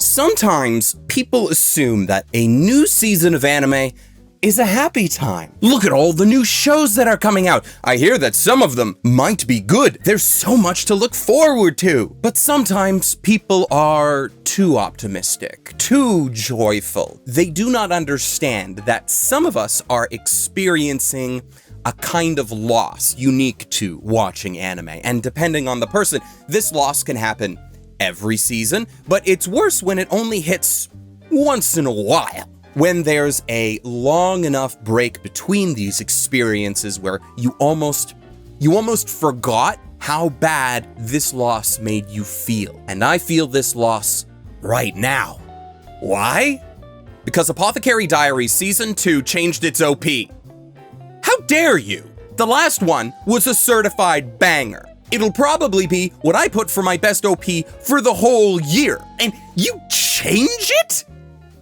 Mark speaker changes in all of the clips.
Speaker 1: Sometimes people assume that a new season of anime is a happy time. Look at all the new shows that are coming out. I hear that some of them might be good. There's so much to look forward to. But sometimes people are too optimistic, too joyful. They do not understand that some of us are experiencing a kind of loss unique to watching anime. And depending on the person, this loss can happen every season, but it's worse when it only hits once in a while. When there's a long enough break between these experiences where you almost forgot how bad this loss made you feel. And I feel this loss right now. Why? Because Apothecary Diaries Season 2 changed its OP. How dare you? The last one was a certified banger. It'll probably be what I put for my best OP for the whole year. And you change it?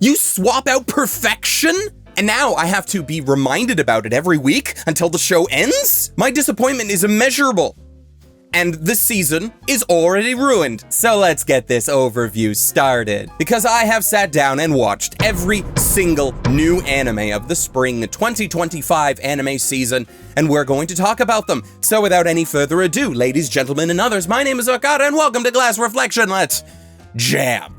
Speaker 1: You swap out perfection? And now I have to be reminded about it every week until the show ends? My disappointment is immeasurable. And this season is already ruined. So let's get this overview started. Because I have sat down and watched every single new anime of the spring 2025 anime season, and we're going to talk about them. So without any further ado, ladies, gentlemen, and others, my name is Okada, and welcome to Glass Reflection. Let's jam.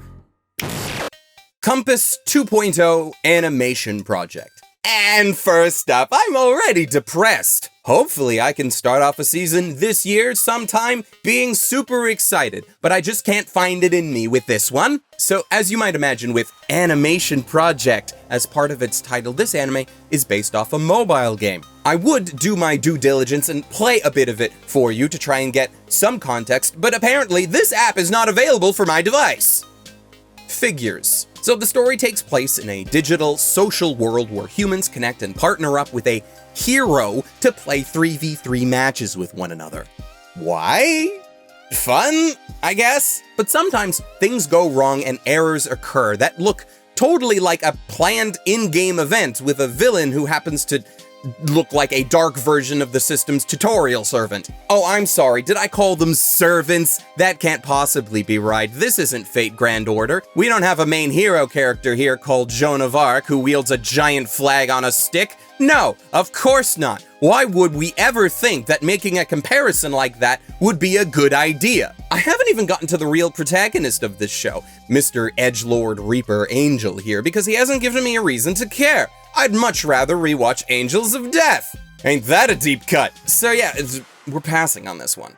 Speaker 1: Compass 2.0 Animation Project. And first up, I'm already depressed. Hopefully I can start off a season this year sometime being super excited, but I just can't find it in me with this one. So as you might imagine, with Animation Project as part of its title, this anime is based off a mobile game. I would do my due diligence and play a bit of it for you to try and get some context, but apparently this app is not available for my device. Figures. So the story takes place in a digital social world where humans connect and partner up with a hero to play 3v3 matches with one another. Why? Fun, I guess? But sometimes things go wrong and errors occur that look totally like a planned in-game event with a villain who happens to look like a dark version of the system's tutorial servant. Oh, I'm sorry, did I call them servants? That can't possibly be right. This isn't Fate Grand Order. We don't have a main hero character here called Joan of Arc who wields a giant flag on a stick. No, of course not. Why would we ever think that making a comparison like that would be a good idea? I haven't even gotten to the real protagonist of this show, Mr. Edgelord Reaper Angel here, because he hasn't given me a reason to care. I'd much rather rewatch Angels of Death. Ain't that a deep cut? So yeah, we're passing on this one.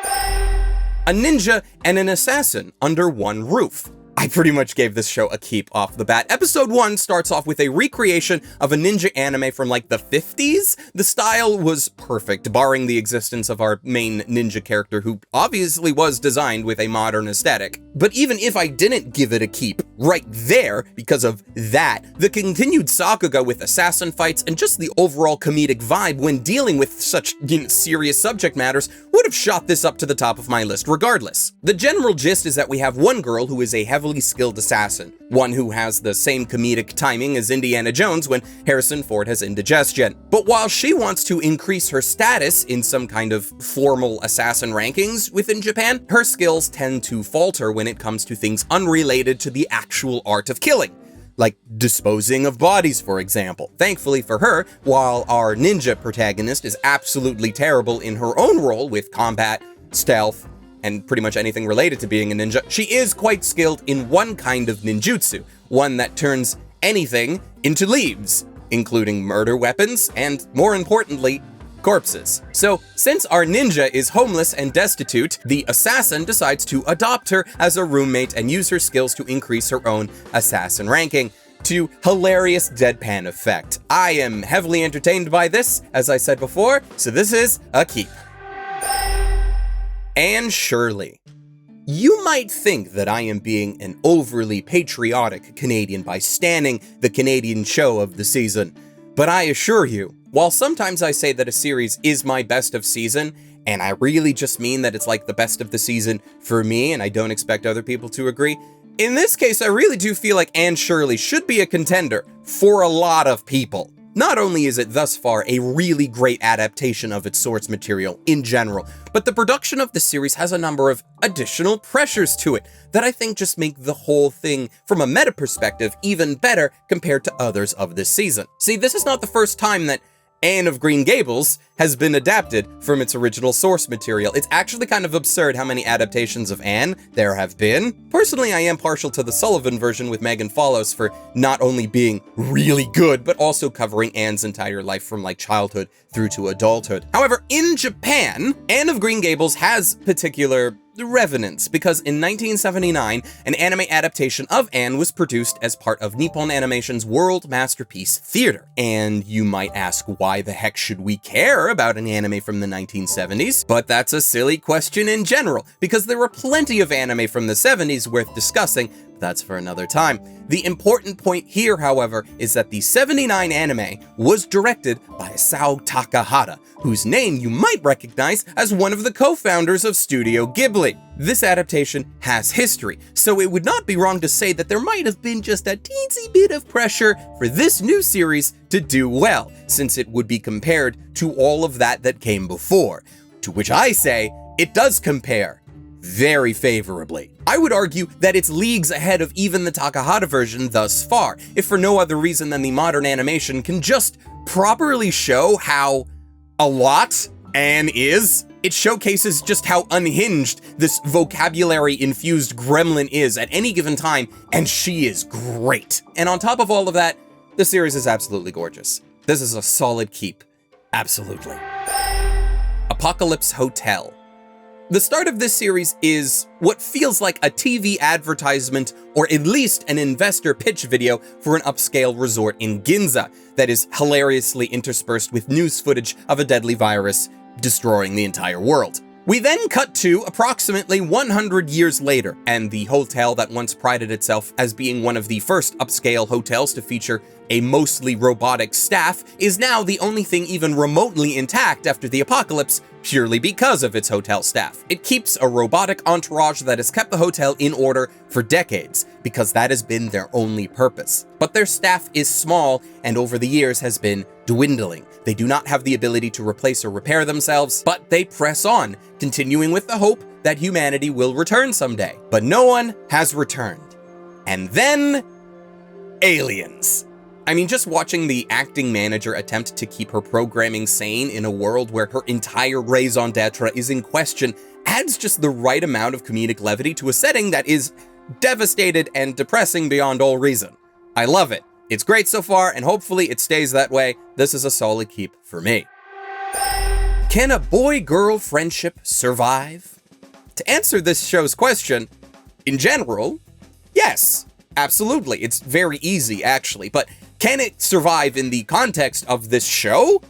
Speaker 1: A ninja and an assassin under one roof. I pretty much gave this show a keep off the bat. Episode 1 starts off with a recreation of a ninja anime from like the 50s. The style was perfect, barring the existence of our main ninja character who obviously was designed with a modern aesthetic. But even if I didn't give it a keep right there because of that, the continued sakuga with assassin fights and just the overall comedic vibe when dealing with such serious subject matters would have shot this up to the top of my list regardless. The general gist is that we have one girl who is a heavily skilled assassin, one who has the same comedic timing as Indiana Jones when Harrison Ford has indigestion. But while she wants to increase her status in some kind of formal assassin rankings within Japan, her skills tend to falter when it comes to things unrelated to the actual art of killing, like disposing of bodies, for example. Thankfully for her, while our ninja protagonist is absolutely terrible in her own role with combat, stealth, and pretty much anything related to being a ninja, she is quite skilled in one kind of ninjutsu, one that turns anything into leaves, including murder weapons and, more importantly, corpses. So, since our ninja is homeless and destitute, the assassin decides to adopt her as a roommate and use her skills to increase her own assassin ranking, to hilarious deadpan effect. I am heavily entertained by this, as I said before, so this is a keep. And Shirley. You might think that I am being an overly patriotic Canadian by standing the Canadian show of the season, but I assure you, while sometimes I say that a series is my best of season, and I really just mean that it's like the best of the season for me, and I don't expect other people to agree, in this case I really do feel like Anne Shirley should be a contender for a lot of people. Not only is it thus far a really great adaptation of its source material in general, but the production of the series has a number of additional pressures to it that I think just make the whole thing, from a meta perspective, even better compared to others of this season. See, this is not the first time that Anne of Green Gables has been adapted from its original source material. It's actually kind of absurd how many adaptations of Anne there have been. Personally, I am partial to the Sullivan version with Megan Follows for not only being really good, but also covering Anne's entire life from like childhood through to adulthood. However, in Japan, Anne of Green Gables has particular revenants, because in 1979, an anime adaptation of Anne was produced as part of Nippon Animation's World Masterpiece Theater. And you might ask, why the heck should we care about an anime from the 1970s? But that's a silly question in general, because there were plenty of anime from the 70s worth discussing, but that's for another time. The important point here, however, is that the 79 anime was directed by Isao Takahata, whose name you might recognize as one of the co-founders of Studio Ghibli. This adaptation has history, so it would not be wrong to say that there might have been just a teensy bit of pressure for this new series to do well, since it would be compared to all of that came before. To which I say, it does compare very favorably. I would argue that it's leagues ahead of even the Takahata version thus far, if for no other reason than the modern animation can just properly show how a lot Anne is. It showcases just how unhinged this vocabulary-infused gremlin is at any given time, and she is great. And on top of all of that, the series is absolutely gorgeous. This is a solid keep. Absolutely. Apocalypse Hotel. The start of this series is what feels like a TV advertisement, or at least an investor pitch video for an upscale resort in Ginza that is hilariously interspersed with news footage of a deadly virus destroying the entire world. We then cut to approximately 100 years later, and the hotel that once prided itself as being one of the first upscale hotels to feature a mostly robotic staff is now the only thing even remotely intact after the apocalypse, purely because of its hotel staff. It keeps a robotic entourage that has kept the hotel in order for decades, because that has been their only purpose. But their staff is small, and over the years has been dwindling. They do not have the ability to replace or repair themselves, but they press on, continuing with the hope that humanity will return someday. But no one has returned. And then, aliens. I mean, just watching the acting manager attempt to keep her programming sane in a world where her entire raison d'etre is in question adds just the right amount of comedic levity to a setting that is devastated and depressing beyond all reason. I love it. It's great so far, and hopefully it stays that way. This is a solid keep for me. Can a boy-girl friendship survive? To answer this show's question, in general, yes, absolutely. It's very easy, actually, but can it survive in the context of this show?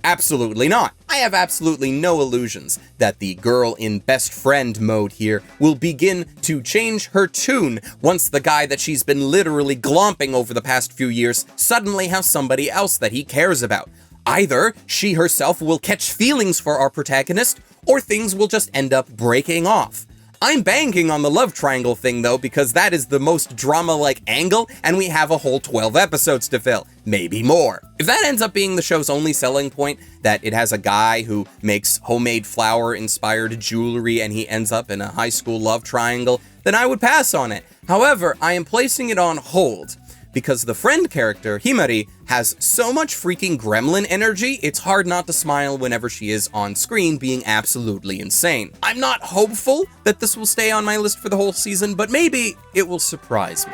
Speaker 1: Absolutely not. I have absolutely no illusions that the girl in best friend mode here will begin to change her tune once the guy that she's been literally glomping over the past few years suddenly has somebody else that he cares about. Either she herself will catch feelings for our protagonist, or things will just end up breaking off. I'm banking on the love triangle thing though, because that is the most drama-like angle, and we have a whole 12 episodes to fill, maybe more. If that ends up being the show's only selling point, that it has a guy who makes homemade flower-inspired jewelry and he ends up in a high school love triangle, then I would pass on it. However, I am placing it on hold, because the friend character, Himari, has so much freaking gremlin energy, it's hard not to smile whenever she is on screen being absolutely insane. I'm not hopeful that this will stay on my list for the whole season, but maybe it will surprise me.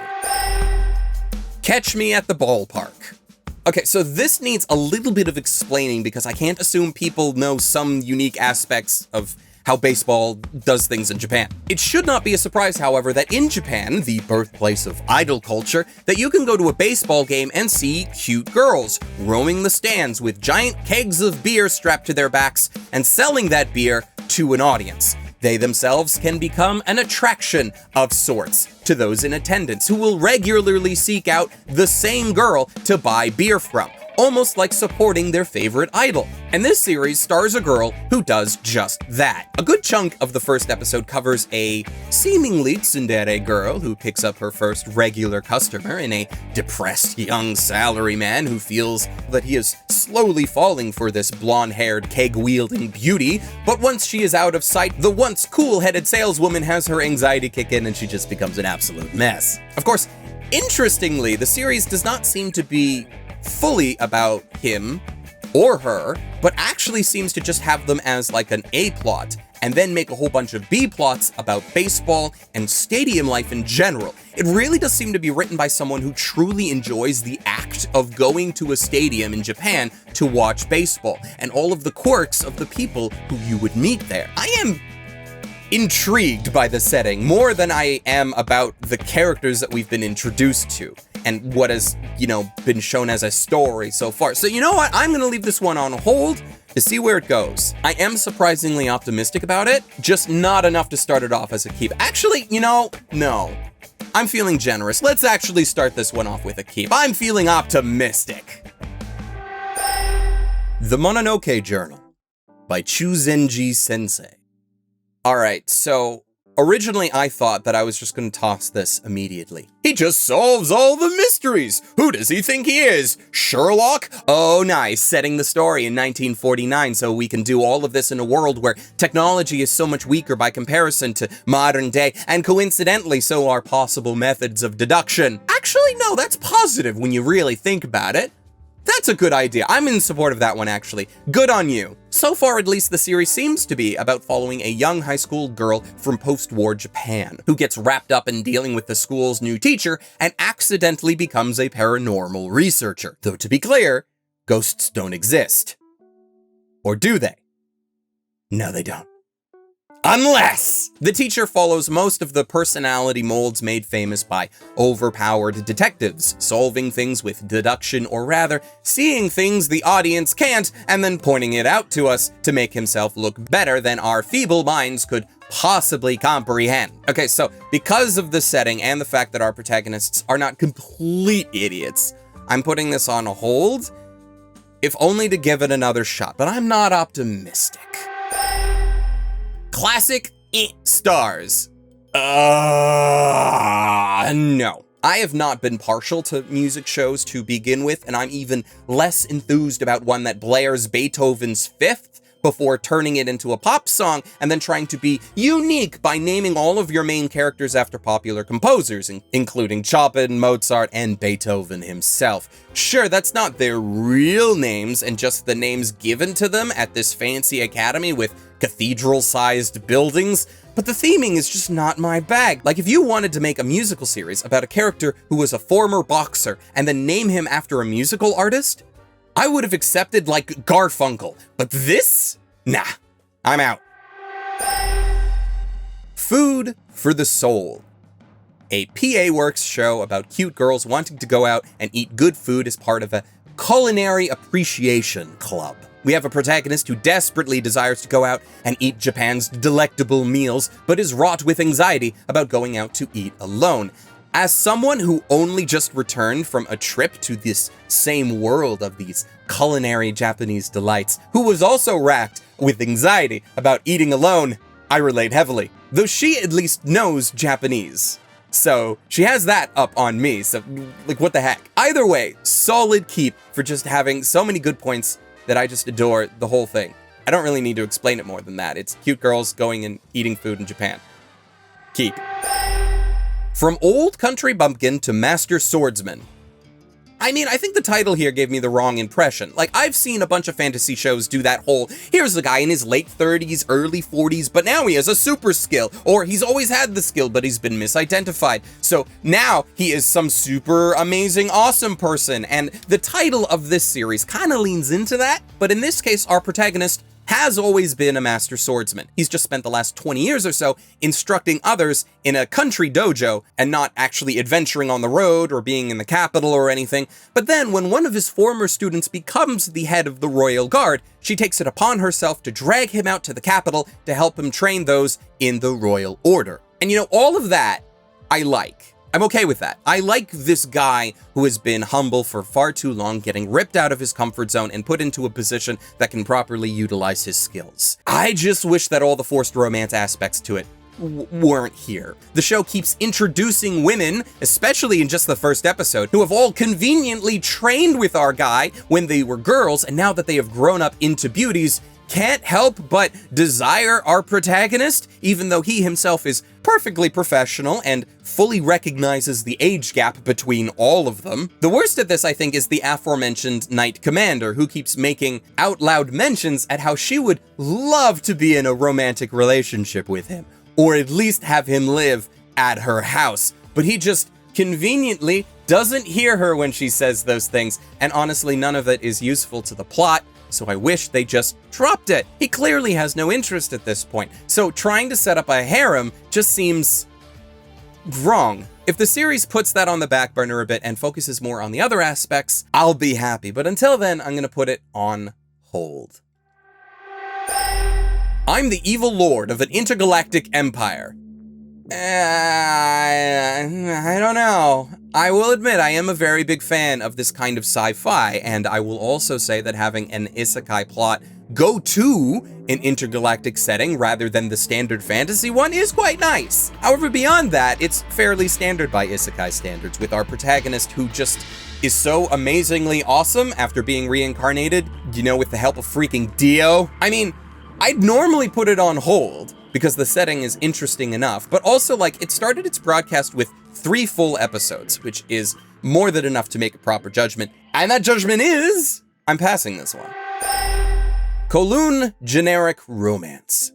Speaker 1: Catch Me at the Ballpark. Okay, so this needs a little bit of explaining because I can't assume people know some unique aspects of how baseball does things in Japan. It should not be a surprise, however, that in Japan, the birthplace of idol culture, that you can go to a baseball game and see cute girls roaming the stands with giant kegs of beer strapped to their backs and selling that beer to an audience. They themselves can become an attraction of sorts to those in attendance who will regularly seek out the same girl to buy beer from, almost like supporting their favorite idol. And this series stars a girl who does just that. A good chunk of the first episode covers a seemingly tsundere girl who picks up her first regular customer in a depressed young salaryman who feels that he is slowly falling for this blonde-haired, keg-wielding beauty, but once she is out of sight, the once cool-headed saleswoman has her anxiety kick in and she just becomes an absolute mess. Of course, interestingly, the series does not seem to be fully about him or her, but actually seems to just have them as like an A plot, and then make a whole bunch of B plots about baseball and stadium life in general. It really does seem to be written by someone who truly enjoys the act of going to a stadium in Japan to watch baseball, and all of the quirks of the people who you would meet there. I am intrigued by the setting more than I am about the characters that we've been introduced to and what has, been shown as a story so far. So you know what? I'm gonna leave this one on hold to see where it goes. I am surprisingly optimistic about it, just not enough to start it off as a keep. Actually, no. I'm feeling generous. Let's actually start this one off with a keep. I'm feeling optimistic. The Mononoke Journal by Chuuzenji-sensei. Alright, so originally I thought that I was just going to toss this immediately. He just solves all the mysteries! Who does he think he is? Sherlock? Oh nice, setting the story in 1949 so we can do all of this in a world where technology is so much weaker by comparison to modern day, and coincidentally so are possible methods of deduction. Actually no, that's positive when you really think about it. That's a good idea. I'm in support of that one, actually. Good on you. So far, at least, the series seems to be about following a young high school girl from post-war Japan who gets wrapped up in dealing with the school's new teacher and accidentally becomes a paranormal researcher. Though, to be clear, ghosts don't exist. Or do they? No, they don't. Unless the teacher follows most of the personality molds made famous by overpowered detectives, solving things with deduction, or rather, seeing things the audience can't and then pointing it out to us to make himself look better than our feeble minds could possibly comprehend. Okay, so because of the setting and the fact that our protagonists are not complete idiots, I'm putting this on hold, if only to give it another shot, but I'm not optimistic. Classic stars. No. I have not been partial to music shows to begin with, and I'm even less enthused about one that blares Beethoven's Fifth before turning it into a pop song and then trying to be unique by naming all of your main characters after popular composers, including Chopin, Mozart, and Beethoven himself. Sure, that's not their real names and just the names given to them at this fancy academy with cathedral-sized buildings, but the theming is just not my bag. Like, if you wanted to make a musical series about a character who was a former boxer and then name him after a musical artist, I would have accepted, like, Garfunkel. But this? Nah, I'm out. Food for the Soul. A PA Works show about cute girls wanting to go out and eat good food as part of a culinary appreciation club. We have a protagonist who desperately desires to go out and eat Japan's delectable meals, but is wrought with anxiety about going out to eat alone. As someone who only just returned from a trip to this same world of these culinary Japanese delights, who was also racked with anxiety about eating alone, I relate heavily. Though she at least knows Japanese. So she has that up on me, so like what the heck. Either way, solid keep for just having so many good points that I just adore the whole thing. I don't really need to explain it more than that. It's cute girls going and eating food in Japan. Keep. From Old Country Bumpkin to Master Swordsman. I mean, I think the title here gave me the wrong impression. Like, I've seen a bunch of fantasy shows do that whole, here's a guy in his late 30s, early 40s, but now he has a super skill, or he's always had the skill, but he's been misidentified. So now he is some super amazing, awesome person, and the title of this series kind of leans into that, but in this case, our protagonist has always been a master swordsman. He's just spent the last 20 years or so instructing others in a country dojo and not actually adventuring on the road or being in the capital or anything. But then when one of his former students becomes the head of the royal guard, she takes it upon herself to drag him out to the capital to help him train those in the royal order. And you know, all of that I like. I'm okay with that. I like this guy who has been humble for far too long, getting ripped out of his comfort zone and put into a position that can properly utilize his skills. I just wish that all the forced romance aspects to it weren't here. The show keeps introducing women, especially in just the first episode, who have all conveniently trained with our guy when they were girls, and now that they have grown up into beauties, can't help but desire our protagonist, even though he himself is perfectly professional and fully recognizes the age gap between all of them. The worst at this, I think, is the aforementioned Knight Commander, who keeps making out loud mentions at how she would love to be in a romantic relationship with him, or at least have him live at her house. But he just conveniently doesn't hear her when she says those things, and honestly, none of it is useful to the plot. So I wish they just dropped it. He clearly has no interest at this point. So trying to set up a harem just seems wrong. If the series puts that on the back burner a bit and focuses more on the other aspects, I'll be happy. But until then, I'm gonna put it on hold. I'm the evil lord of an intergalactic empire. I don't know. I will admit I am a very big fan of this kind of sci-fi, and I will also say that having an isekai plot go to an intergalactic setting rather than the standard fantasy one is quite nice. However, beyond that, it's fairly standard by isekai standards, with our protagonist who just is so amazingly awesome after being reincarnated, you know, with the help of freaking Dio. I mean, I'd normally put it on hold, because the setting is interesting enough, but also, like, it started its broadcast with 3 full episodes, which is more than enough to make a proper judgment, and that judgment is, I'm passing this one. KOWLOON generic romance.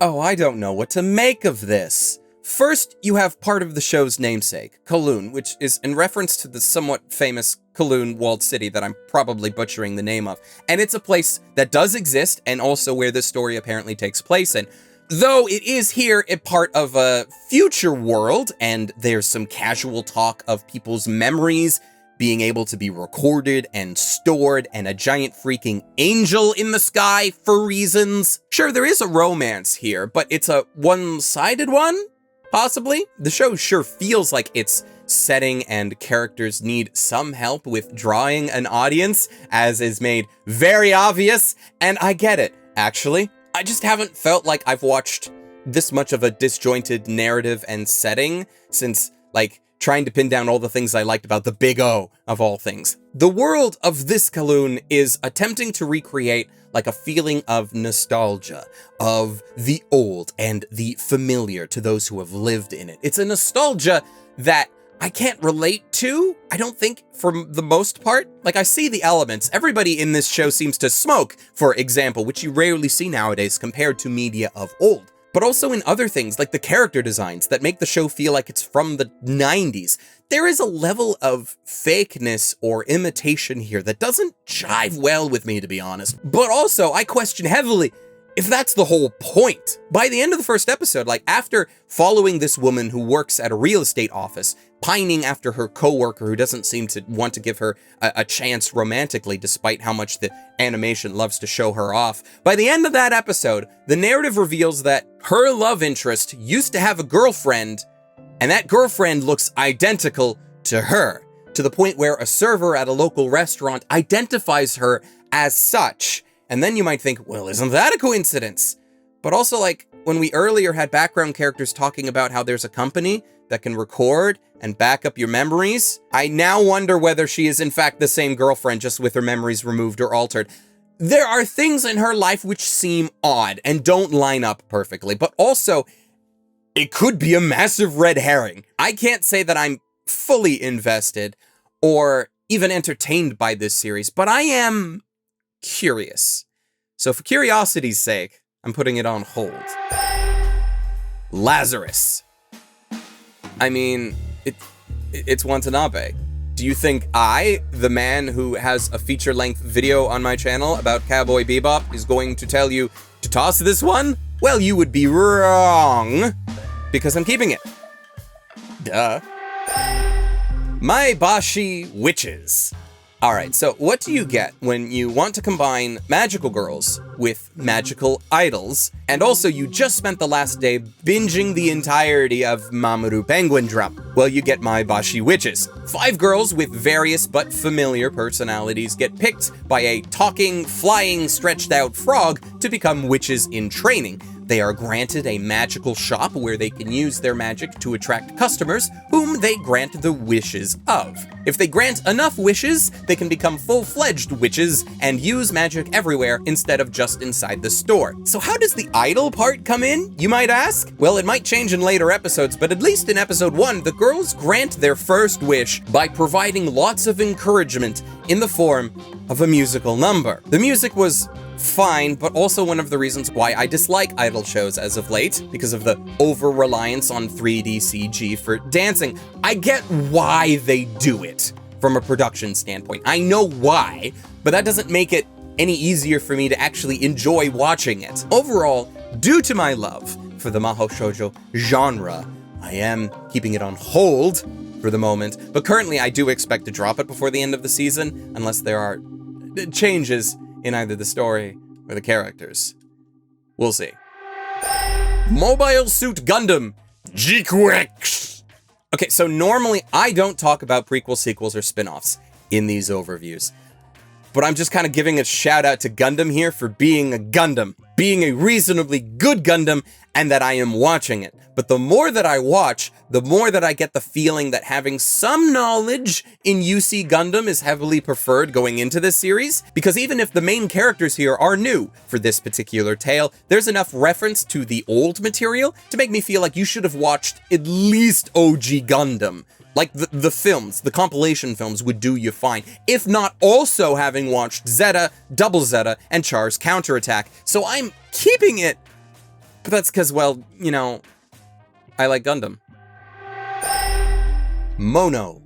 Speaker 1: Oh, I don't know what to make of this. First, you have part of the show's namesake, KOWLOON, which is in reference to the somewhat famous Kowloon walled city that I'm probably butchering the name of, and it's a place that does exist, and also where this story apparently takes place in. Though it is here a part of a future world, and there's some casual talk of people's memories being able to be recorded and stored, and a giant freaking angel in the sky for reasons. Sure, there is a romance here, but it's a one-sided one, possibly. The show sure feels like its setting and characters need some help with drawing an audience, as is made very obvious, and I get it, actually. I just haven't felt like I've watched this much of a disjointed narrative and setting since, like, trying to pin down all the things I liked about the Big O of all things. The world of this KOWLOON is attempting to recreate, like, a feeling of nostalgia, of the old and the familiar to those who have lived in it. It's a nostalgia that I can't relate to, I don't think, for the most part. Like, I see the elements. Everybody in this show seems to smoke, for example, which you rarely see nowadays compared to media of old. But also in other things, like the character designs that make the show feel like it's from the 90s. There is a level of fakeness or imitation here that doesn't jive well with me, to be honest. But also, I question heavily if that's the whole point. By the end of the first episode, like, after following this woman who works at a real estate office, pining after her coworker who doesn't seem to want to give her a chance romantically, despite how much the animation loves to show her off. By the end of that episode, the narrative reveals that her love interest used to have a girlfriend, and that girlfriend looks identical to her, to the point where a server at a local restaurant identifies her as such. And then you might think, well, isn't that a coincidence? But also, like, when we earlier had background characters talking about how there's a company that can record and back up your memories, I now wonder whether she is in fact the same girlfriend, just with her memories removed or altered. There are things in her life which seem odd and don't line up perfectly, but also, it could be a massive red herring. I can't say that I'm fully invested or even entertained by this series, but I am curious. So for curiosity's sake, I'm putting it on hold. Lazarus. I mean, it's Watanabe. Do you think I, the man who has a feature-length video on my channel about Cowboy Bebop, is going to tell you to toss this one? Well, you would be wrong, because I'm keeping it. Duh. Maebashi Witches. Alright, so what do you get when you want to combine magical girls with magical idols, and also you just spent the last day binging the entirety of Mamoru Penguin Drum? Well, you get Maebashi Witches. 5 girls with various but familiar personalities get picked by a talking, flying, stretched-out frog to become witches in training. They are granted a magical shop where they can use their magic to attract customers whom they grant the wishes of. If they grant enough wishes, they can become full-fledged witches and use magic everywhere instead of just inside the store. So how does the idol part come in, you might ask? Well, it might change in later episodes, but at least in episode 1, the girls grant their first wish by providing lots of encouragement in the form of a musical number. The music was fine, but also one of the reasons why I dislike idol shows as of late, because of the over-reliance on 3D CG for dancing. I get why they do it from a production standpoint. I know why, but that doesn't make it any easier for me to actually enjoy watching it. Overall, due to my love for the Mahou Shoujo genre, I am keeping it on hold for the moment, but currently I do expect to drop it before the end of the season, unless there are changes in either the story or the characters. We'll see. Mobile Suit Gundam GQuuuuuX. Okay, so normally I don't talk about prequels, sequels, or spin-offs in these overviews, but I'm just kind of giving a shout out to Gundam here for being a Gundam, being a reasonably good Gundam, and that I am watching it. But the more that I watch, the more that I get the feeling that having some knowledge in UC Gundam is heavily preferred going into this series, because even if the main characters here are new for this particular tale, there's enough reference to the old material to make me feel like you should have watched at least OG Gundam. Like the films, the compilation films would do you fine, if not also having watched Zeta, Double Zeta, and Char's Counterattack. So I'm keeping it, but that's because, well, you know, I like Gundam. Mono.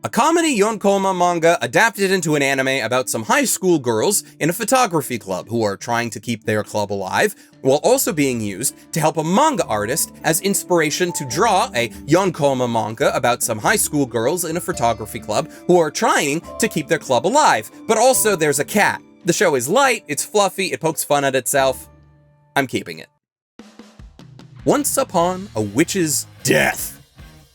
Speaker 1: A comedy yonkoma manga adapted into an anime about some high school girls in a photography club who are trying to keep their club alive, while also being used to help a manga artist as inspiration to draw a yonkoma manga about some high school girls in a photography club who are trying to keep their club alive. But also there's a cat. The show is light, it's fluffy, it pokes fun at itself. I'm keeping it. Once Upon a Witch's Death.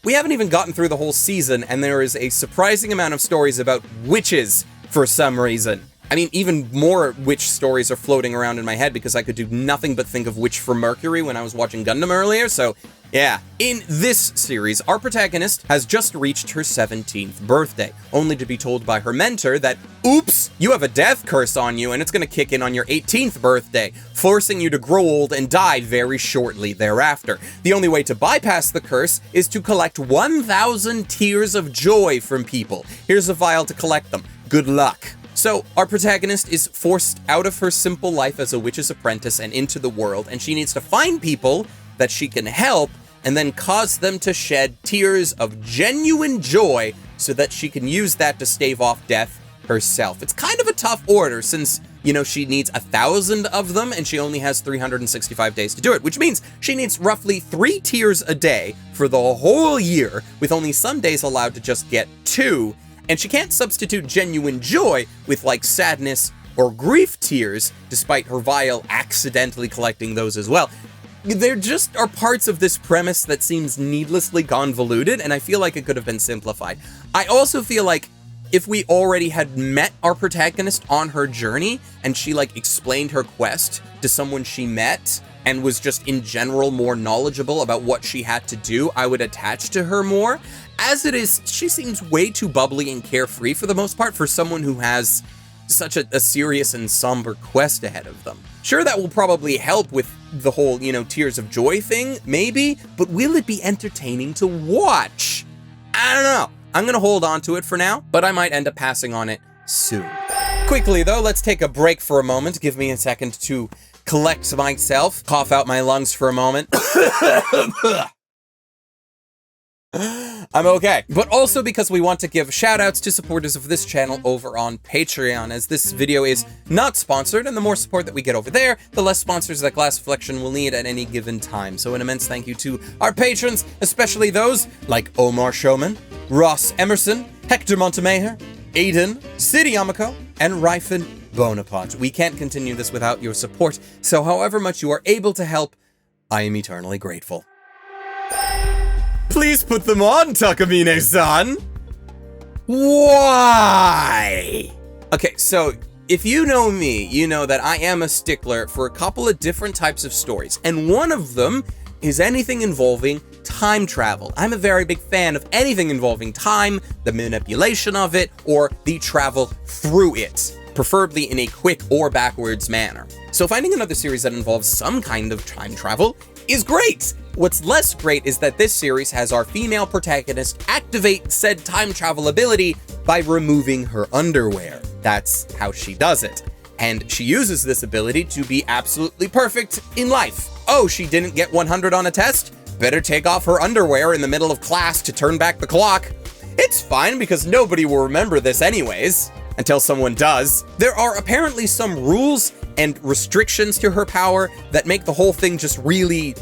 Speaker 1: We haven't even gotten through the whole season, and there is a surprising amount of stories about witches for some reason. I mean, even more witch stories are floating around in my head because I could do nothing but think of Witch from Mercury when I was watching Gundam earlier, so yeah. In this series, our protagonist has just reached her 17th birthday, only to be told by her mentor that, oops, you have a death curse on you and it's gonna kick in on your 18th birthday, forcing you to grow old and die very shortly thereafter. The only way to bypass the curse is to collect 1,000 tears of joy from people. Here's a vial to collect them. Good luck. So, our protagonist is forced out of her simple life as a witch's apprentice and into the world, and she needs to find people that she can help and then cause them to shed tears of genuine joy so that she can use that to stave off death herself. It's kind of a tough order since, you know, she needs 1,000 of them and she only has 365 days to do it, which means she needs roughly 3 tears a day for the whole year, with only some days allowed to just get 2. And she can't substitute genuine joy with, like, sadness or grief tears, despite her vial accidentally collecting those as well. There just are parts of this premise that seems needlessly convoluted, and I feel like it could have been simplified. I also feel like if we already had met our protagonist on her journey, and she, like, explained her quest to someone she met, and was just in general more knowledgeable about what she had to do, I would attach to her more. As it is, she seems way too bubbly and carefree for the most part for someone who has such a serious and somber quest ahead of them. Sure, that will probably help with the whole, you know, tears of joy thing, maybe, but will it be entertaining to watch? I don't know. I'm gonna hold on to it for now, but I might end up passing on it soon. Quickly though, let's take a break for a moment. Give me a second to collect myself, cough out my lungs for a moment. I'm okay. But also because we want to give shoutouts to supporters of this channel over on Patreon, as this video is not sponsored, and the more support that we get over there, the less sponsors that Glass Flexion will need at any given time. So an immense thank you to our patrons, especially those like Omar Showman, Ross Emerson, Hector Montemayor, Aiden, City Yamako, and Ryfen Bonaparte. We can't continue this without your support, so however much you are able to help, I am eternally grateful. Please put them on, Takamine-san! Why? Okay, so if you know me, you know that I am a stickler for a couple of different types of stories, and one of them is anything involving time travel. I'm a very big fan of anything involving time, the manipulation of it, or the travel through it, preferably in a quick or backwards manner. So finding another series that involves some kind of time travel is great! What's less great is that this series has our female protagonist activate said time travel ability by removing her underwear. That's how she does it. And she uses this ability to be absolutely perfect in life. Oh, she didn't get 100 on a test? Better take off her underwear in the middle of class to turn back the clock. It's fine because nobody will remember this anyways, until someone does. There are apparently some rules and restrictions to her power that make the whole thing just really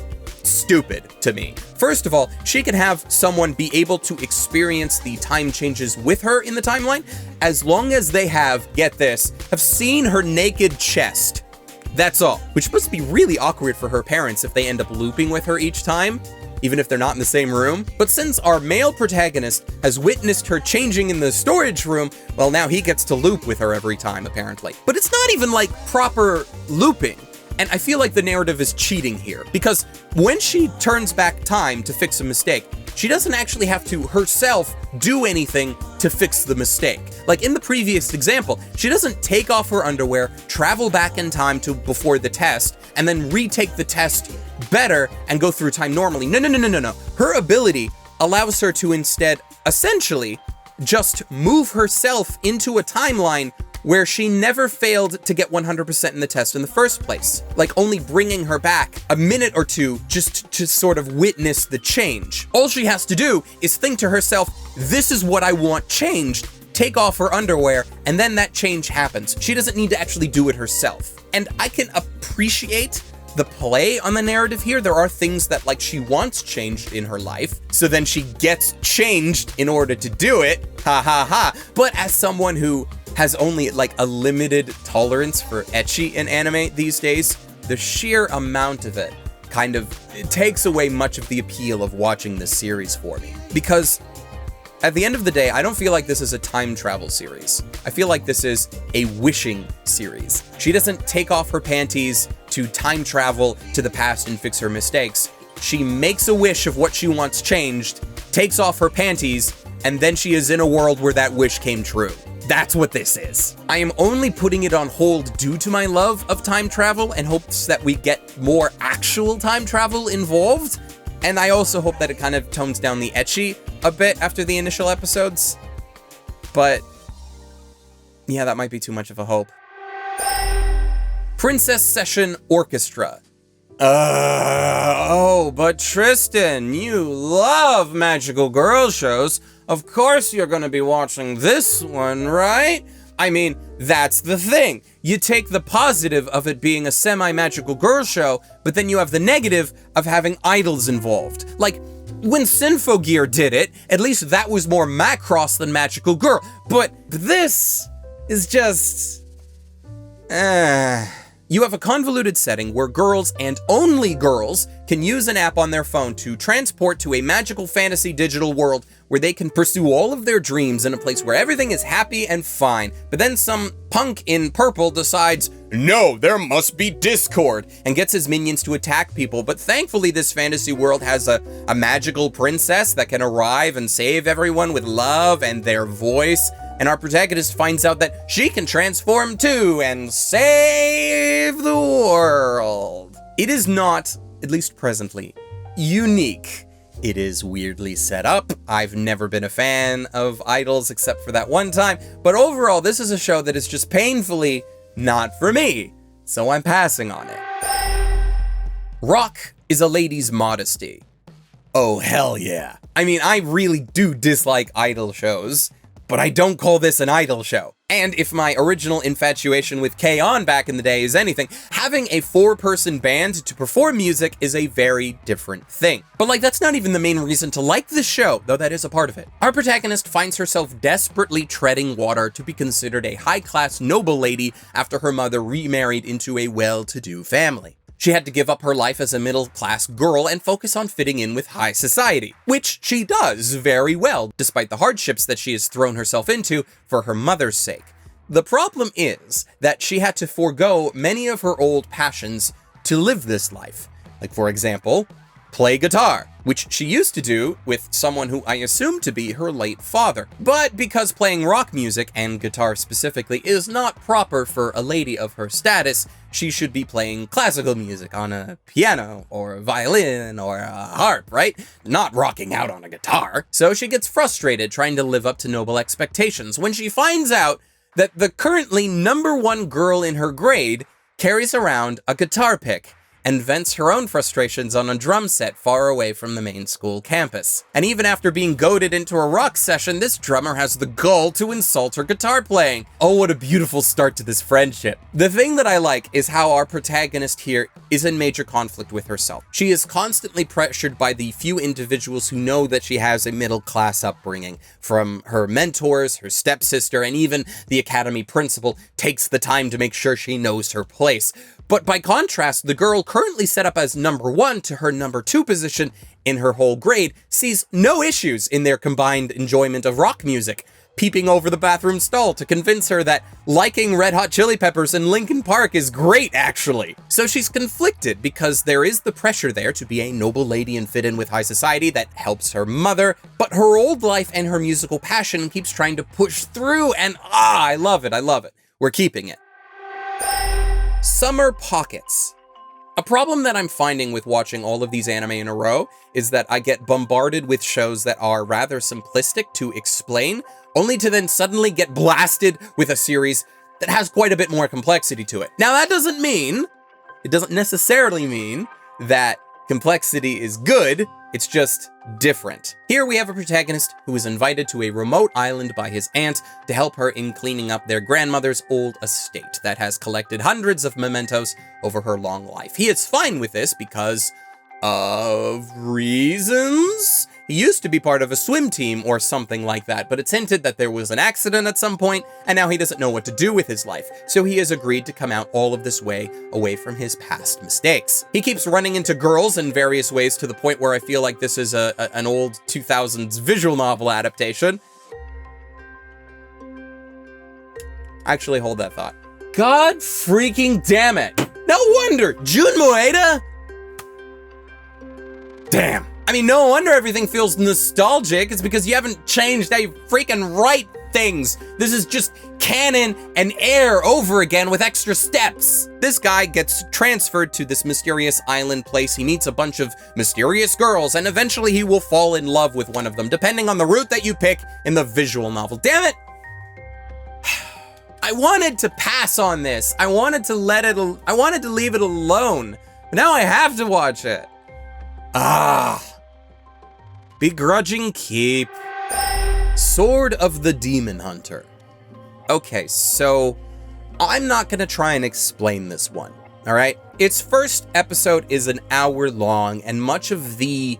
Speaker 1: stupid to me. First of all, she can have someone be able to experience the time changes with her in the timeline as long as they have, get this, have seen her naked chest. That's all, which must be really awkward for her parents if they end up looping with her each time, even if they're not in the same room. But since our male protagonist has witnessed her changing in the storage room, well, now he gets to loop with her every time, apparently. But it's not even like proper looping. And I feel like the narrative is cheating here, because when she turns back time to fix a mistake, she doesn't actually have to herself do anything to fix the mistake. Like in the previous example, she doesn't take off her underwear, travel back in time to before the test, and then retake the test better and go through time normally. No. Her ability allows her to instead, essentially, just move herself into a timeline where she never failed to get 100% in the test in the first place, like only bringing her back a minute or two just to sort of witness the change. All she has to do is think to herself, this is what I want changed, take off her underwear, and then that change happens. She doesn't need to actually do it herself. And I can appreciate the play on the narrative here. There are things that like she wants changed in her life, so then she gets changed in order to do it, ha ha ha. But as someone who has only like a limited tolerance for ecchi in anime these days, the sheer amount of it kind of takes away much of the appeal of watching this series for me. Because at the end of the day, I don't feel like this is a time travel series. I feel like this is a wishing series. She doesn't take off her panties to time travel to the past and fix her mistakes. She makes a wish of what she wants changed, takes off her panties, and then she is in a world where that wish came true. That's what this is. I am only putting it on hold due to my love of time travel and hopes that we get more actual time travel involved. And I also hope that it kind of tones down the ecchi a bit after the initial episodes. But yeah, that might be too much of a hope. Princess Session Orchestra. Oh, but Tristan, you love magical girl shows. Of course you're gonna be watching this one, right? I mean, that's the thing. You take the positive of it being a semi-magical girl show, but then you have the negative of having idols involved. Like, when Symphogear did it, at least that was more Macross than Magical Girl. But this is just... You have a convoluted setting where girls, and only girls, can use an app on their phone to transport to a magical fantasy digital world where they can pursue all of their dreams in a place where everything is happy and fine. But then some punk in purple decides, no, there must be discord, and gets his minions to attack people. But thankfully this fantasy world has a magical princess that can arrive and save everyone with love and their voice. And our protagonist finds out that she can transform too and save the world. It is not, at least presently, unique. It is weirdly set up. I've never been a fan of idols except for that one time. But overall, this is a show that is just painfully not for me. So I'm passing on it. Rock is a lady's modesty. Oh, hell yeah. I mean, I really do dislike idol shows. but I don't call this an idol show. And if my original infatuation with K-On! Back in the day is anything, having a 4-person band to perform music is a very different thing. But like, that's not even the main reason to like this show, though that is a part of it. Our protagonist finds herself desperately treading water to be considered a high-class noble lady after her mother remarried into a well-to-do family. She had to give up her life as a middle-class girl and focus on fitting in with high society, which she does very well, despite the hardships that she has thrown herself into for her mother's sake. The problem is that she had to forego many of her old passions to live this life. Like, for example, play guitar, which she used to do with someone who I assume to be her late father. But because playing rock music, and guitar specifically, is not proper for a lady of her status, she should be playing classical music on a piano, or a violin, or a harp, right? Not rocking out on a guitar. So she gets frustrated trying to live up to noble expectations when she finds out that the currently #1 girl in her grade carries around a guitar pick and vents her own frustrations on a drum set far away from the main school campus. And even after being goaded into a rock session, this drummer has the gall to insult her guitar playing. Oh, what a beautiful start to this friendship. The thing that I like is how our protagonist here is in major conflict with herself. She is constantly pressured by the few individuals who know that she has a middle-class upbringing. From her mentors, her stepsister, and even the academy principal takes the time to make sure she knows her place. But by contrast, the girl currently set up as #1 to her #2 position in her whole grade sees no issues in their combined enjoyment of rock music, peeping over the bathroom stall to convince her that liking Red Hot Chili Peppers and Linkin Park is great, actually. So she's conflicted because there is the pressure there to be a noble lady and fit in with high society that helps her mother, but her old life and her musical passion keeps trying to push through, and I love it, I love it. We're keeping it. Summer pockets. A problem that I'm finding with watching all of these anime in a row is that I get bombarded with shows that are rather simplistic to explain, only to then suddenly get blasted with a series that has quite a bit more complexity to it. Now, that doesn't necessarily mean that complexity is good, it's just different. Here we have a protagonist who is invited to a remote island by his aunt to help her in cleaning up their grandmother's old estate that has collected hundreds of mementos over her long life. He is fine with this because of reasons. He used to be part of a swim team or something like that, but it's hinted that there was an accident at some point, and now he doesn't know what to do with his life, so he has agreed to come out all of this way away from his past mistakes. He keeps running into girls in various ways to the point where I feel like this is an old 2000s visual novel adaptation. Actually, hold that thought. God freaking damn it! No wonder! Jun Moeda? Damn. I mean, no wonder everything feels nostalgic. It's because you haven't changed how you freaking write things. This is just canon and air over again with extra steps. This guy gets transferred to this mysterious island place. He meets a bunch of mysterious girls, and eventually he will fall in love with one of them, depending on the route that you pick in the visual novel. Damn it! I wanted to pass on this. I wanted to leave it alone. But now I have to watch it. Begrudging keep. Sword of the Demon Hunter. Okay, so I'm not gonna try and explain this one, all right? Its first episode is an hour long, and much of the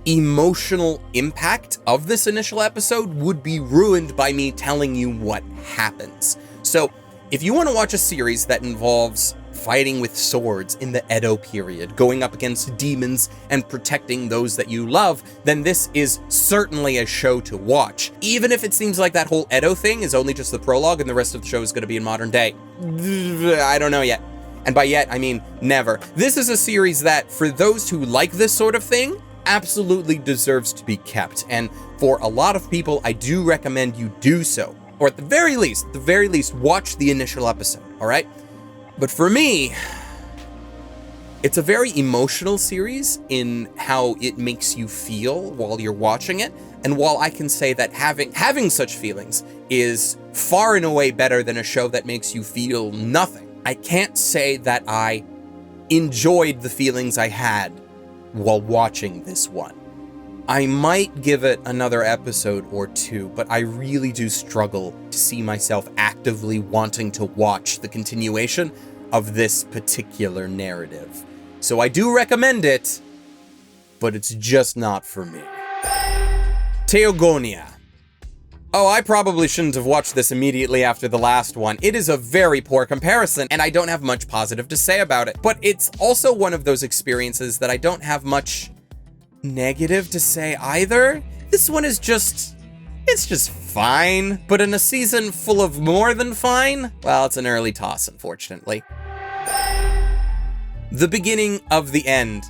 Speaker 1: emotional impact of this initial episode would be ruined by me telling you what happens. So if you want to watch a series that involves fighting with swords in the Edo period, going up against demons and protecting those that you love, then this is certainly a show to watch. Even if it seems like that whole Edo thing is only just the prologue and the rest of the show is going to be in modern day. I don't know yet. And by yet, I mean never. This is a series that, for those who like this sort of thing, absolutely deserves to be kept. And for a lot of people, I do recommend you do so. Or at the very least, watch the initial episode, all right? But for me, it's a very emotional series in how it makes you feel while you're watching it. And while I can say that having such feelings is far and away better than a show that makes you feel nothing, I can't say that I enjoyed the feelings I had while watching this one. I might give it another episode or two, but I really do struggle to see myself actively wanting to watch the continuation of this particular narrative. So I do recommend it, but it's just not for me. Teogonia. Oh, I probably shouldn't have watched this immediately after the last one. It is a very poor comparison, and I don't have much positive to say about it. But it's also one of those experiences that I don't have much negative to say either. This one is it's just fine. But in a season full of more than fine, well, it's an early toss, unfortunately. The beginning of the end.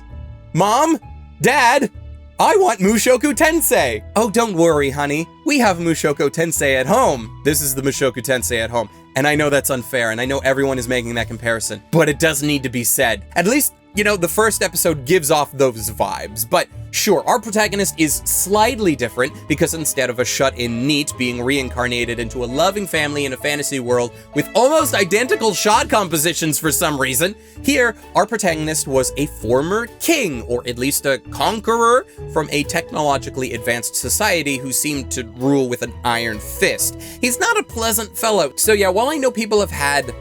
Speaker 1: Mom? Dad? I want Mushoku Tensei! Oh, don't worry, honey. We have Mushoku Tensei at home. This is the Mushoku Tensei at home. And I know that's unfair, and I know everyone is making that comparison, but it does need to be said. At least, you know, the first episode gives off those vibes. But sure, our protagonist is slightly different because instead of a shut-in NEET being reincarnated into a loving family in a fantasy world with almost identical shot compositions for some reason, here, our protagonist was a former king, or at least a conqueror from a technologically advanced society who seemed to rule with an iron fist. He's not a pleasant fellow. So yeah, while I know people have had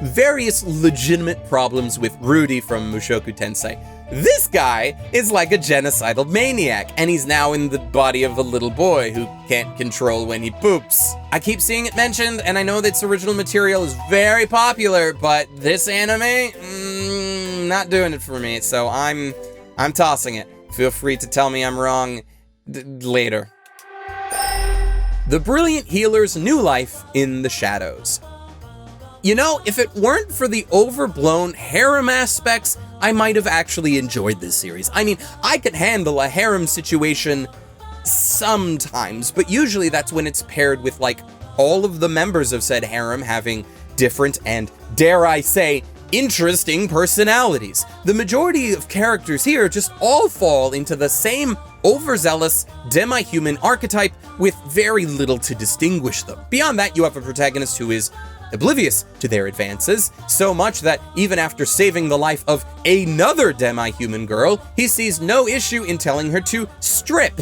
Speaker 1: various legitimate problems with Rudy from Mushoku Tensei, this guy is like a genocidal maniac, and he's now in the body of a little boy who can't control when he poops. I keep seeing it mentioned, and I know that its original material is very popular, but this anime, not doing it for me, so I'm tossing it. Feel free to tell me I'm wrong later. The Brilliant Healer's New Life in the Shadows. You know, if it weren't for the overblown harem aspects, I might have actually enjoyed this series. I mean, I could handle a harem situation sometimes, but usually that's when it's paired with, like, all of the members of said harem having different and, dare I say, interesting personalities. The majority of characters here just all fall into the same overzealous demi-human archetype with very little to distinguish them. Beyond that, you have a protagonist who is oblivious to their advances, so much that even after saving the life of another demi-human girl, he sees no issue in telling her to strip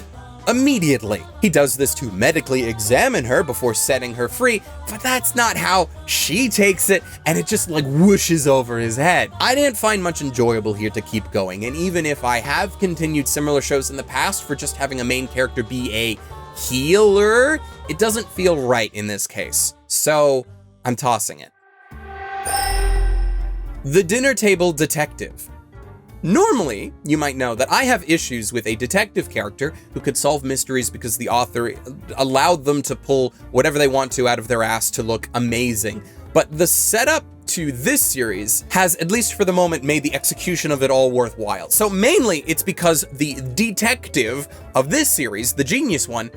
Speaker 1: immediately. He does this to medically examine her before setting her free, but that's not how she takes it, and it just like whooshes over his head. I didn't find much enjoyable here to keep going, and even if I have continued similar shows in the past for just having a main character be a healer, it doesn't feel right in this case. So I'm tossing it. The Dinner Table Detective. Normally, you might know that I have issues with a detective character who could solve mysteries because the author allowed them to pull whatever they want to out of their ass to look amazing. But the setup to this series has, at least for the moment, made the execution of it all worthwhile. So mainly, it's because the detective of this series, the genius one,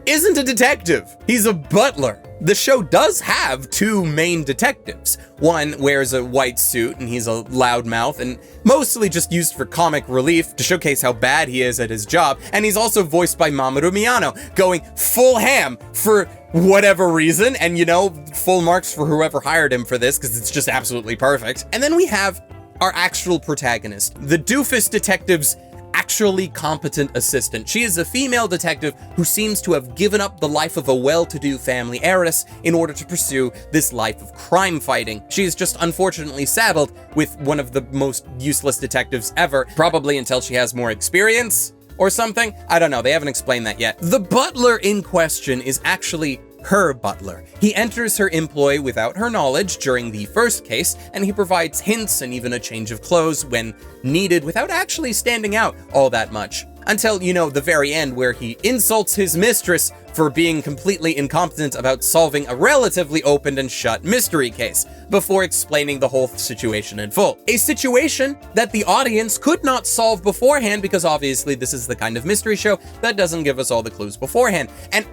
Speaker 1: isn't a detective. He's a butler. The show does have two main detectives. One wears a white suit and he's a loudmouth and mostly just used for comic relief to showcase how bad he is at his job. And he's also voiced by Mamoru Miyano, going full ham for whatever reason. And you know, full marks for whoever hired him for this because it's just absolutely perfect. And then we have our actual protagonist, the doofus detective's actually competent assistant. She is a female detective who seems to have given up the life of a well-to-do family heiress in order to pursue this life of crime fighting. She is just unfortunately saddled with one of the most useless detectives ever, probably until she has more experience or something. I don't know, they haven't explained that yet. The butler in question is actually her butler. He enters her employ without her knowledge during the first case, and he provides hints and even a change of clothes when needed without actually standing out all that much. Until, you know, the very end where he insults his mistress for being completely incompetent about solving a relatively opened and shut mystery case, before explaining the whole situation in full. A situation that the audience could not solve beforehand because obviously this is the kind of mystery show that doesn't give us all the clues beforehand. And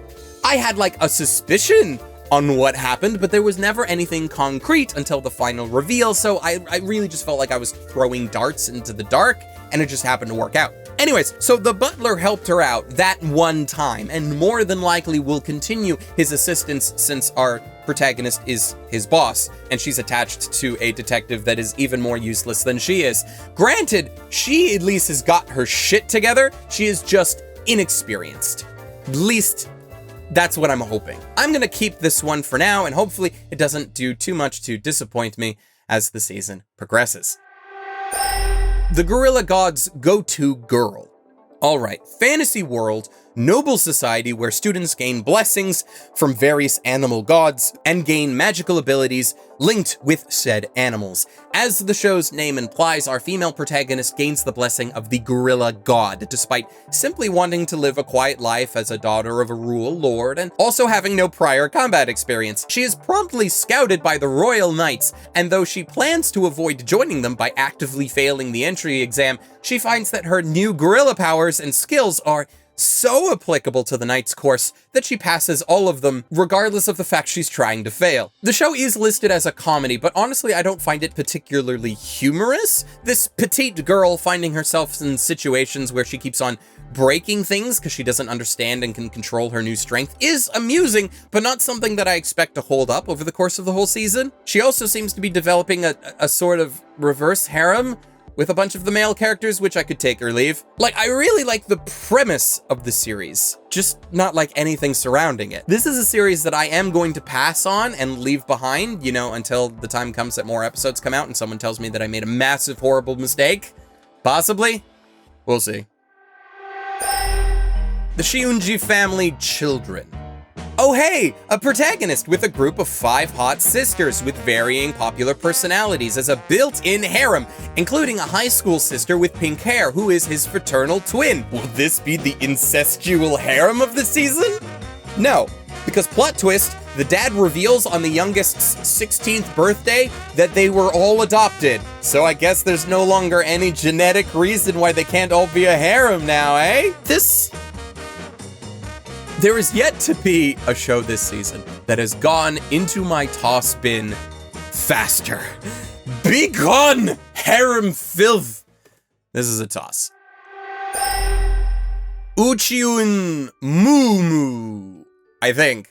Speaker 1: I had like a suspicion on what happened, but there was never anything concrete until the final reveal, so I really just felt like I was throwing darts into the dark, and it just happened to work out. Anyways, so the butler helped her out that one time, and more than likely will continue his assistance since our protagonist is his boss, and she's attached to a detective that is even more useless than she is. Granted, she at least has got her shit together. She is just inexperienced. At least that's what I'm hoping. I'm gonna keep this one for now, and hopefully it doesn't do too much to disappoint me as the season progresses. The Gorilla God's go-to girl. Alright, fantasy world, noble society where students gain blessings from various animal gods and gain magical abilities linked with said animals. As the show's name implies, our female protagonist gains the blessing of the Gorilla God, despite simply wanting to live a quiet life as a daughter of a rural lord and also having no prior combat experience. She is promptly scouted by the Royal Knights, and though she plans to avoid joining them by actively failing the entry exam, she finds that her new gorilla powers and skills are so applicable to the Knight's course that she passes all of them, regardless of the fact she's trying to fail. The show is listed as a comedy, but honestly, I don't find it particularly humorous. This petite girl finding herself in situations where she keeps on breaking things because she doesn't understand and can control her new strength is amusing, but not something that I expect to hold up over the course of the whole season. She also seems to be developing a sort of reverse harem with a bunch of the male characters, which I could take or leave. Like, I really like the premise of the series, just not like anything surrounding it. This is a series that I am going to pass on and leave behind, you know, until the time comes that more episodes come out and someone tells me that I made a massive, horrible mistake. Possibly. We'll see. The Shiunji family children. Oh hey, a protagonist with a group of 5 hot sisters with varying popular personalities as a built-in harem, including a high school sister with pink hair who is his fraternal twin. Will this be the incestual harem of the season? No, because plot twist, the dad reveals on the youngest's 16th birthday that they were all adopted. So I guess there's no longer any genetic reason why they can't all be a harem now, eh? There is yet to be a show this season that has gone into my toss bin faster. Begone, harem filth! This is a toss. Uchuujin MuuMuu, I think.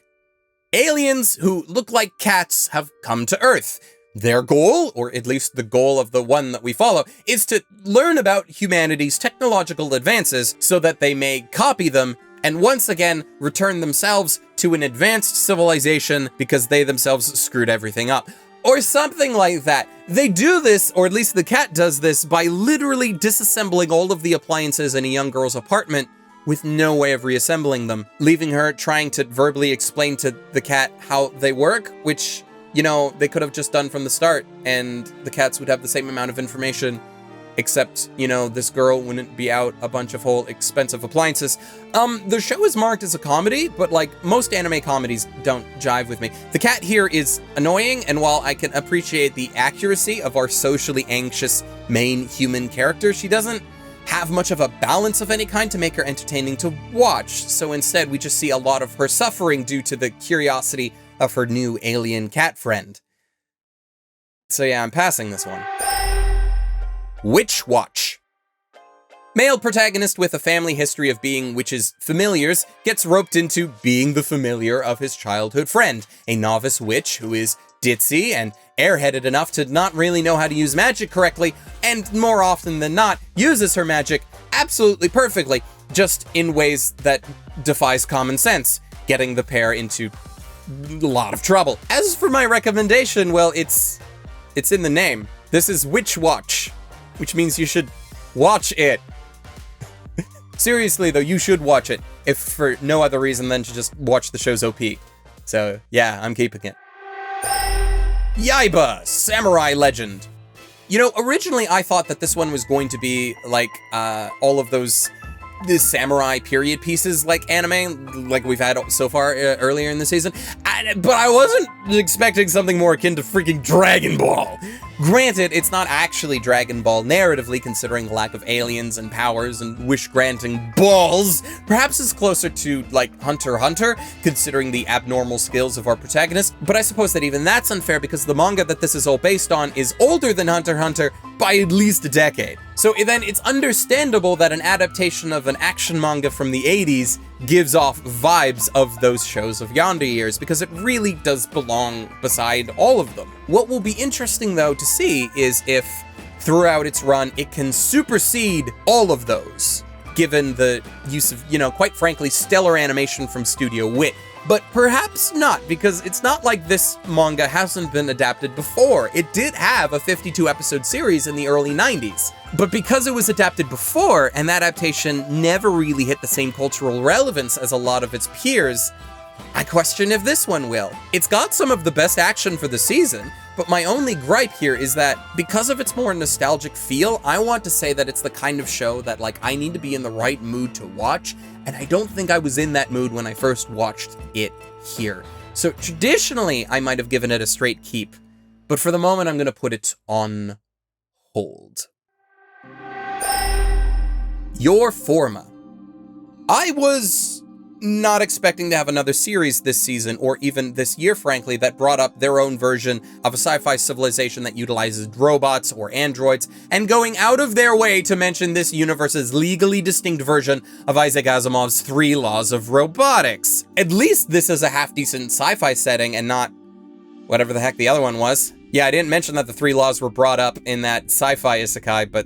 Speaker 1: Aliens who look like cats have come to Earth. Their goal, or at least the goal of the one that we follow, is to learn about humanity's technological advances so that they may copy them and once again return themselves to an advanced civilization because they themselves screwed everything up. Or something like that. They do this, or at least the cat does this, by literally disassembling all of the appliances in a young girl's apartment with no way of reassembling them, leaving her trying to verbally explain to the cat how they work, which, you know, they could have just done from the start, and the cats would have the same amount of information, except, you know, this girl wouldn't be out a bunch of whole expensive appliances. The show is marked as a comedy, but like most anime comedies don't jive with me. The cat here is annoying, and while I can appreciate the accuracy of our socially anxious main human character, she doesn't have much of a balance of any kind to make her entertaining to watch. So instead, we just see a lot of her suffering due to the curiosity of her new alien cat friend. So yeah, I'm passing this one. Witch Watch. Male protagonist with a family history of being witches' familiars gets roped into being the familiar of his childhood friend, a novice witch who is ditzy and airheaded enough to not really know how to use magic correctly, and more often than not, uses her magic absolutely perfectly, just in ways that defies common sense, getting the pair into a lot of trouble. As for my recommendation, well, it's in the name. This is Witch Watch, which means you should watch it. Seriously though, you should watch it, if for no other reason than to just watch the show's OP. So yeah, I'm keeping it. YAIBA, Samurai Legend. You know, originally I thought that this one was going to be like all of those samurai period pieces like anime, like we've had so far earlier in the season, but I wasn't expecting something more akin to freaking Dragon Ball. Granted, it's not actually Dragon Ball narratively, considering the lack of aliens and powers and wish-granting balls. Perhaps it's closer to, like, Hunter x Hunter, considering the abnormal skills of our protagonist, but I suppose that even that's unfair because the manga that this is all based on is older than Hunter x Hunter by at least a decade. So then it's understandable that an adaptation of an action manga from the 80s gives off vibes of those shows of yonder years, because it really does belong beside all of them. What will be interesting, though, to see is if, throughout its run, it can supersede all of those, given the use of, quite frankly, stellar animation from Studio Wit. But perhaps not, because it's not like this manga hasn't been adapted before. It did have a 52-episode series in the early 90s. But because it was adapted before, and that adaptation never really hit the same cultural relevance as a lot of its peers, I question if this one will. It's got some of the best action for the season, but my only gripe here is that because of its more nostalgic feel, I want to say that it's the kind of show that, I need to be in the right mood to watch, and I don't think I was in that mood when I first watched it here. So traditionally, I might have given it a straight keep, but for the moment, I'm going to put it on hold. Your Forma. I was not expecting to have another series this season, or even this year, frankly, that brought up their own version of a sci-fi civilization that utilizes robots or androids, and going out of their way to mention this universe's legally distinct version of Isaac Asimov's 3 Laws of Robotics. At least this is a half-decent sci-fi setting and not whatever the heck the other one was. Yeah, I didn't mention that the 3 laws were brought up in that sci-fi isekai, but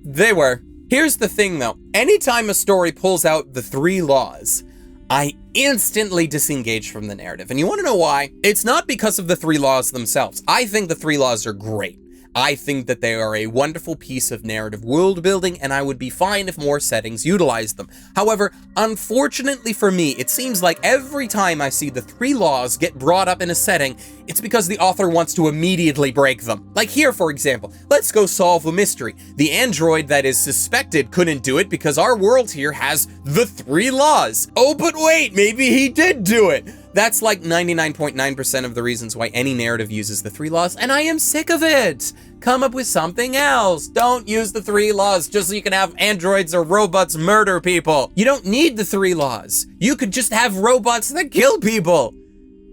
Speaker 1: they were. Here's the thing, though. Anytime a story pulls out the 3 laws, I instantly disengage from the narrative. And you want to know why? It's not because of the 3 laws themselves. I think the 3 laws are great. I think that they are a wonderful piece of narrative world building, and I would be fine if more settings utilized them. However, unfortunately for me, it seems like every time I see the 3 laws get brought up in a setting, it's because the author wants to immediately break them. Like here, for example, let's go solve a mystery. The android that is suspected couldn't do it because our world here has the 3 laws. Oh, but wait, maybe he did do it. That's like 99.9% of the reasons why any narrative uses the 3 laws, and I am sick of it. Come up with something else. Don't use the 3 laws just so you can have androids or robots murder people. You don't need the 3 laws. You could just have robots that kill people.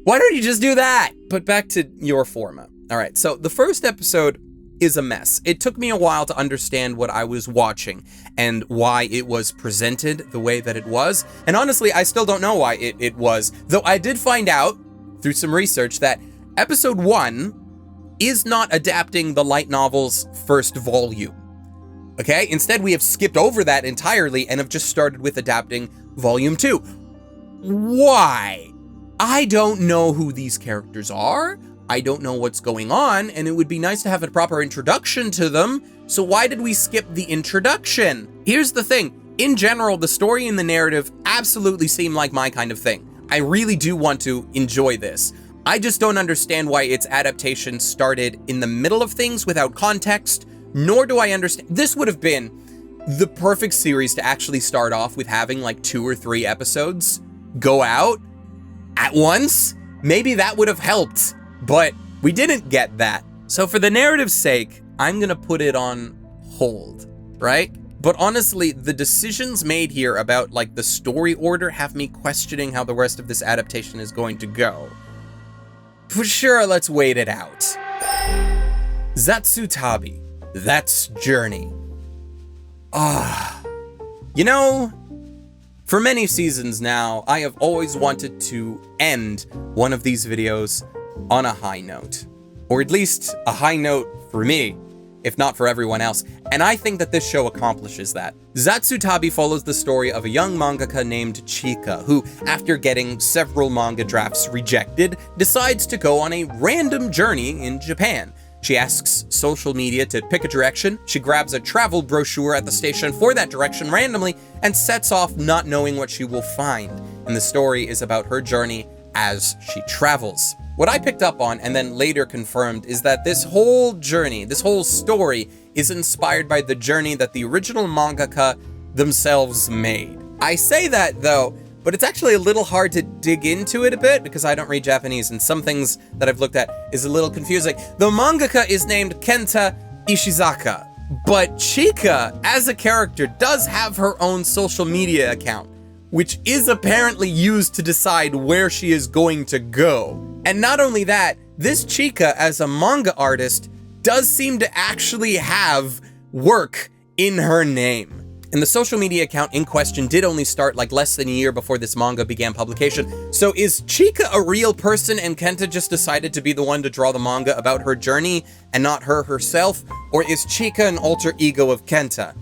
Speaker 1: Why don't you just do that? But back to Your Forma. All right, so the first episode is a mess. It took me a while to understand what I was watching and why it was presented the way that it was. And honestly, I still don't know why it was, though I did find out through some research that episode 1 is not adapting the light novel's first volume. Okay? Instead, we have skipped over that entirely and have just started with adapting volume 2. Why? I don't know who these characters are. I don't know what's going on, and it would be nice to have a proper introduction to them, so why did we skip the introduction? Here's the thing. In general, the story and the narrative absolutely seem like my kind of thing. I really do want to enjoy this. I just don't understand why its adaptation started in the middle of things without context, nor do I understand. This would have been the perfect series to actually start off with having like 2 or 3 episodes go out at once. Maybe that would have helped. But we didn't get that. So for the narrative's sake, I'm gonna put it on hold, right? But honestly, the decisions made here about like the story order have me questioning how the rest of this adaptation is going to go. For sure, let's wait it out. ZatsuTabi, that's Journey. You know, for many seasons now, I have always wanted to end one of these videos on a high note, or at least a high note for me, if not for everyone else, and I think that this show accomplishes that. ZatsuTabi follows the story of a young mangaka named Chika, who, after getting several manga drafts rejected, decides to go on a random journey in Japan. She asks social media to pick a direction, she grabs a travel brochure at the station for that direction randomly, and sets off not knowing what she will find. And the story is about her journey as she travels. What I picked up on and then later confirmed is that this whole journey, this whole story, is inspired by the journey that the original mangaka themselves made. I say that though, but it's actually a little hard to dig into it a bit because I don't read Japanese and some things that I've looked at is a little confusing. The mangaka is named Kenta Ishizaka, but Chika, as a character, does have her own social media account, which is apparently used to decide where she is going to go. And not only that, this Chika, as a manga artist, does seem to actually have work in her name. And the social media account in question did only start like less than a year before this manga began publication. So is Chika a real person and Kenta just decided to be the one to draw the manga about her journey and not her herself? Or is Chika an alter ego of Kenta?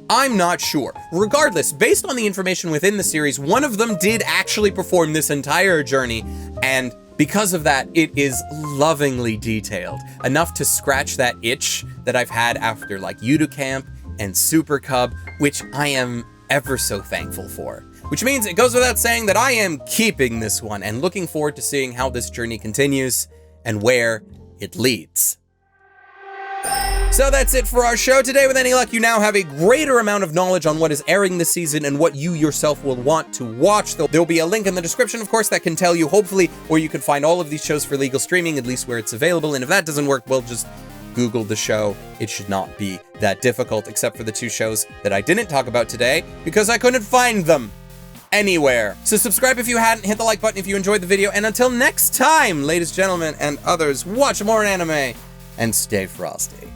Speaker 1: I'm not sure. Regardless, based on the information within the series, one of them did actually perform this entire journey, and because of that, it is lovingly detailed, enough to scratch that itch that I've had after like Yudu Camp and Super Cub, which I am ever so thankful for. Which means it goes without saying that I am keeping this one and looking forward to seeing how this journey continues and where it leads. So that's it for our show today. With any luck, you now have a greater amount of knowledge on what is airing this season and what you yourself will want to watch. There'll be a link in the description, of course, that can tell you, hopefully, where you can find all of these shows for legal streaming, at least where it's available. And if that doesn't work, well, just Google the show. It should not be that difficult, except for the 2 shows that I didn't talk about today because I couldn't find them anywhere. So subscribe if you hadn't, hit the like button if you enjoyed the video, and until next time, ladies, gentlemen, and others, watch more anime and stay frosty.